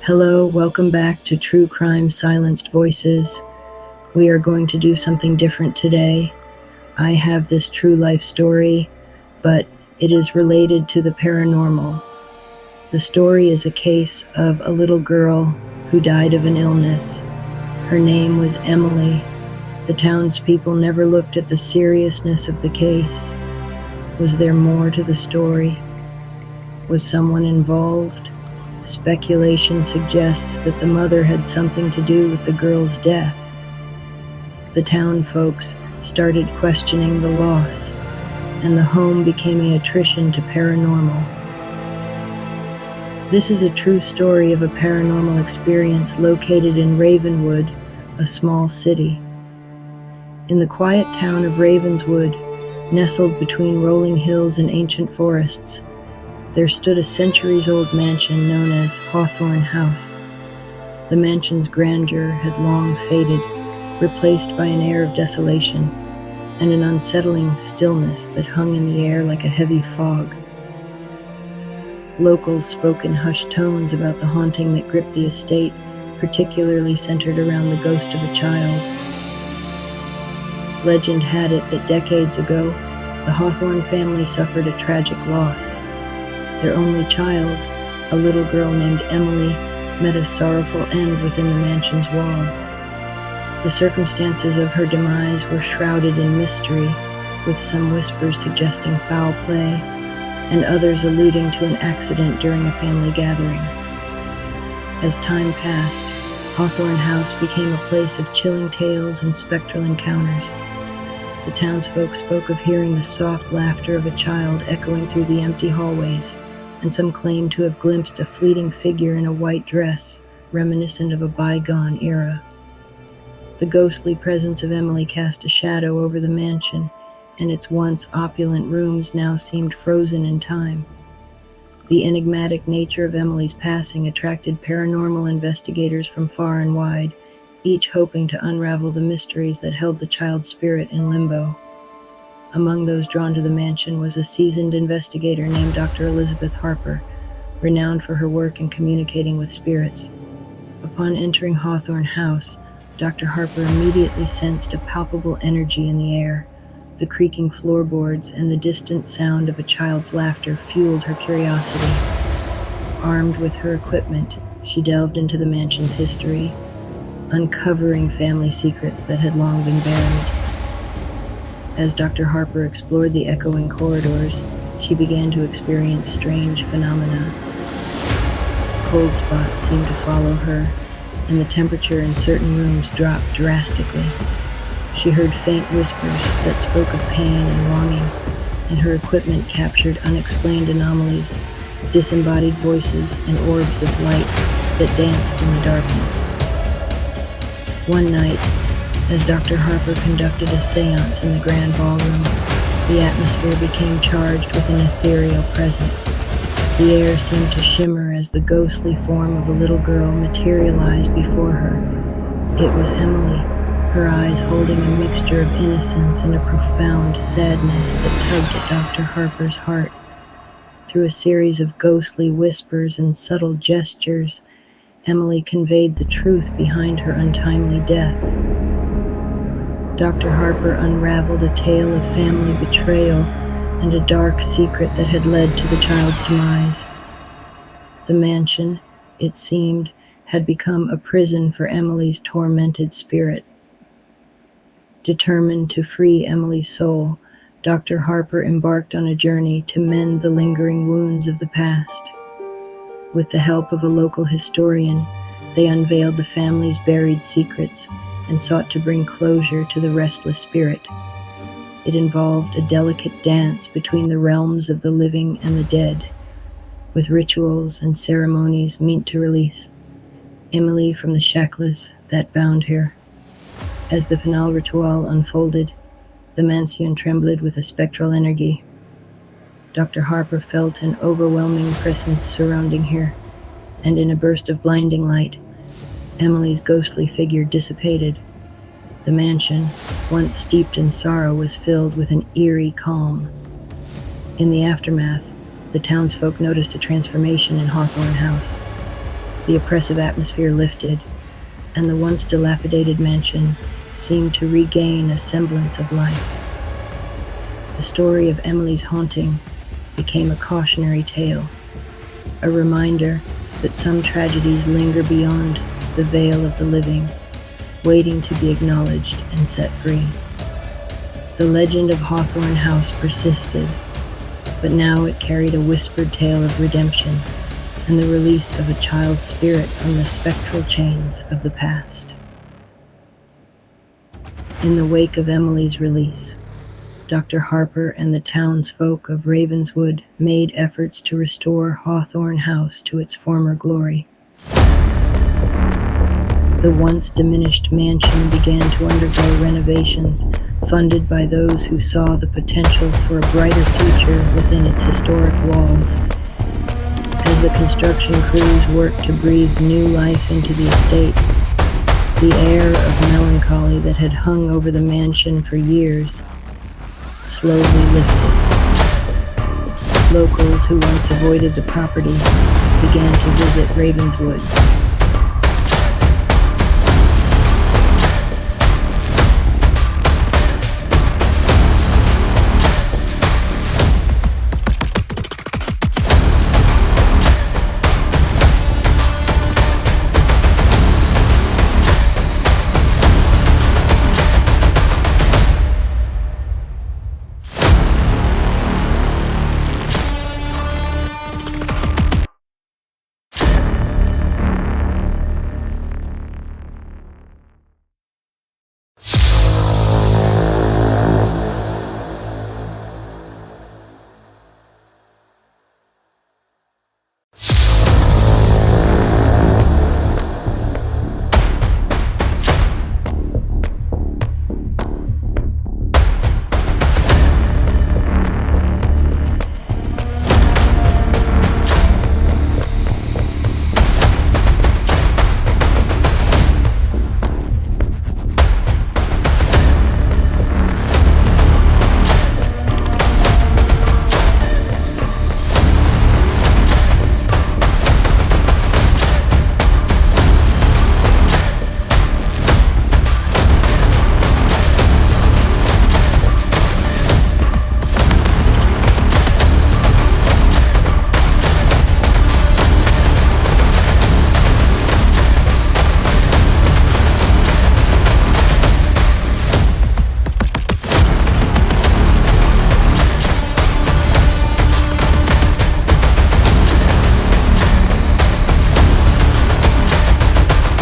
Hello, welcome back to True Crime Silenced Voices. We are going to do something different today. I have this true life story, but it is related to the paranormal. The story is a case of a little girl who died of an illness. Her name was Emily. The townspeople never looked at the seriousness of the case. Was there more to the story? Was someone involved? Speculation suggests that the mother had something to do with the girl's death. The town folks started questioning the loss, and the home became a attrition to paranormal. This is a true story of a paranormal experience located in Ravenwood, a small city. In the quiet town of Ravenswood, nestled between rolling hills and ancient forests, there stood a centuries-old mansion known as Hawthorne House. The mansion's grandeur had long faded, replaced by an air of desolation and an unsettling stillness that hung in the air like a heavy fog. Locals spoke in hushed tones about the haunting that gripped the estate, particularly centered around the ghost of a child. Legend had it that decades ago, the Hawthorne family suffered a tragic loss. Their only child, a little girl named Emily, met a sorrowful end within the mansion's walls. The circumstances of her demise were shrouded in mystery, with some whispers suggesting foul play, and others alluding to an accident during a family gathering. As time passed, Hawthorne House became a place of chilling tales and spectral encounters. The townsfolk spoke of hearing the soft laughter of a child echoing through the empty hallways, and some claimed to have glimpsed a fleeting figure in a white dress, reminiscent of a bygone era. The ghostly presence of Emily cast a shadow over the mansion, and its once opulent rooms now seemed frozen in time. The enigmatic nature of Emily's passing attracted paranormal investigators from far and wide, each hoping to unravel the mysteries that held the child's spirit in limbo. Among those drawn to the mansion was a seasoned investigator named Dr. Elizabeth Harper, renowned for her work in communicating with spirits. Upon entering Hawthorne House, Dr. Harper immediately sensed a palpable energy in the air. The creaking floorboards and the distant sound of a child's laughter fueled her curiosity. Armed with her equipment, she delved into the mansion's history, uncovering family secrets that had long been buried. As Dr. Harper explored the echoing corridors, she began to experience strange phenomena. Cold spots seemed to follow her, and the temperature in certain rooms dropped drastically. She heard faint whispers that spoke of pain and longing, and her equipment captured unexplained anomalies, disembodied voices, and orbs of light that danced in the darkness. One night, as Dr. Harper conducted a séance in the grand ballroom, the atmosphere became charged with an ethereal presence. The air seemed to shimmer as the ghostly form of a little girl materialized before her. It was Emily, her eyes holding a mixture of innocence and a profound sadness that tugged at Dr. Harper's heart. Through a series of ghostly whispers and subtle gestures, Emily conveyed the truth behind her untimely death. Dr. Harper unraveled a tale of family betrayal and a dark secret that had led to the child's demise. The mansion, it seemed, had become a prison for Emily's tormented spirit. Determined to free Emily's soul, Dr. Harper embarked on a journey to mend the lingering wounds of the past. With the help of a local historian, they unveiled the family's buried secrets and sought to bring closure to the restless spirit. It involved a delicate dance between the realms of the living and the dead, with rituals and ceremonies meant to release Emily from the shackles that bound her. As the final ritual unfolded, the mansion trembled with a spectral energy. Dr. Harper felt an overwhelming presence surrounding her, and in a burst of blinding light, Emily's ghostly figure dissipated. The mansion, once steeped in sorrow, was filled with an eerie calm. In the aftermath, the townsfolk noticed a transformation in Hawthorne House. The oppressive atmosphere lifted, and the once dilapidated mansion seemed to regain a semblance of life. The story of Emily's haunting became a cautionary tale, a reminder that some tragedies linger beyond the veil of the living, waiting to be acknowledged and set free. The legend of Hawthorne House persisted, but now it carried a whispered tale of redemption and the release of a child's spirit from the spectral chains of the past. In the wake of Emily's release, Dr. Harper and the townsfolk of Ravenswood made efforts to restore Hawthorne House to its former glory. The once diminished mansion began to undergo renovations, funded by those who saw the potential for a brighter future within its historic walls. As the construction crews worked to breathe new life into the estate, the air of melancholy that had hung over the mansion for years slowly lifted. Locals who once avoided the property began to visit Ravenswood,